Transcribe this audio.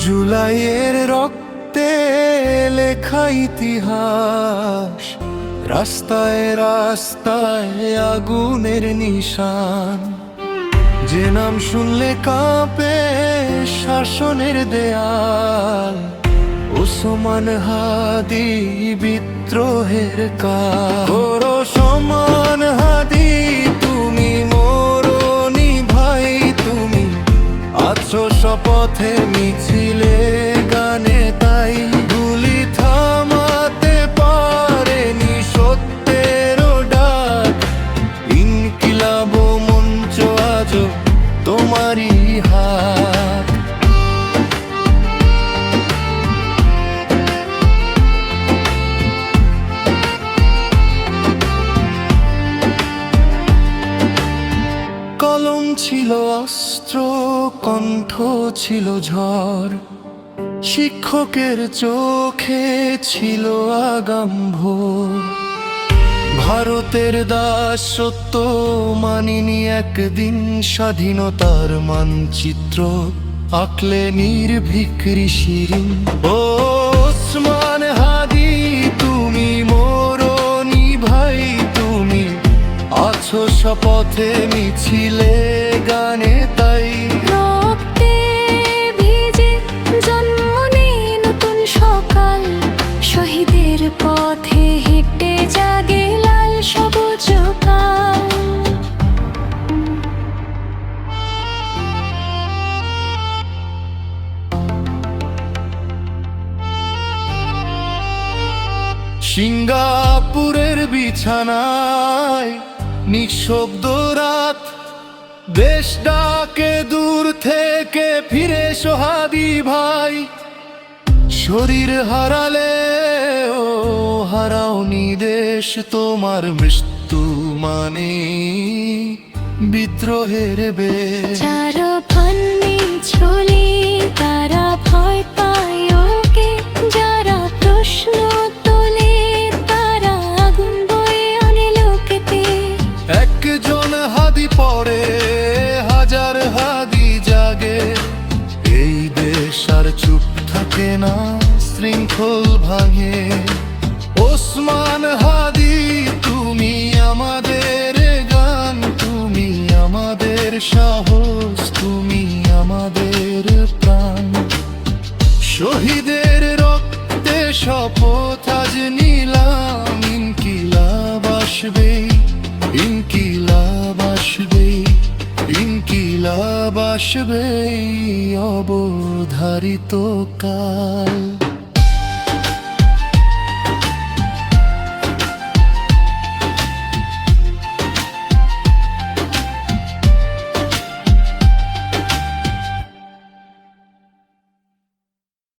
জুলাইয়ের রক্তে লেখা ইতিহাস, রাস্তায় রাস্তায় আগুনের নিশান। যে নাম শুনলে কাঁপে শাসনের দেয়াল, ওসমান হাদি বিদ্রোহের কাল। ওসমান হাদি তুমি মরনি ভাই, তুমি আছো শপথে মিছিলে গানে, তাই গুলি থামাতে পারেনি সত্যের ডাক। ইনকিলাব মঞ্চ আজ তোমারই হাত। কলম ছিল অস্ত্র, কণ্ঠ ছিল ঝড়, শিক্ষকের চোখে ছিল আগাম ভোর। ভারতের দাসত্ব মানিনি একদিন, স্বাধীনতার মানচিত্র আঁকলে নির্ভীক শিরিন। ওসমান হাদি তুমি মরনি ভাই, তুমি আছো শপথে মিছিলে গানে, তাই রক্তে ভিজে জন্ম নেয় নতুন সকাল। শহীদের পথে হেঁটে জাগে লাল সবুজ কাল। সিঙ্গাপুরের বিছানায় নিঃশব্দ রাত, দেশ ডাকে দূর থেকে ফিরে সোহাদি ভাই। শরীর হারালে ও হারাওনি দেশ, তোমার মৃত্যু মানে বিদ্রোহের বেশ। যারা ফান্নি ছলি তারা ভয় পায় ওকে, যারা প্রশ্ন তোলে তারা আগুন বয়ে আনে লোকেতে। একজন হাদি পড়ে হাজার হাদি জাগে, এই দেশ আর চুপ থাকে না, শৃঙ্খল ভাঙে। ওসমান হাদি তুমি আমাদের গান, তুমি আমাদের সাহস, তুমি আমাদের প্রাণ। শহীদের রক্তে শপথ আজ নিলাম, ইনকিলাব আসবে, ইনকিলাব আসবে, ইনকিলাব আসবে অবধারিত কাল।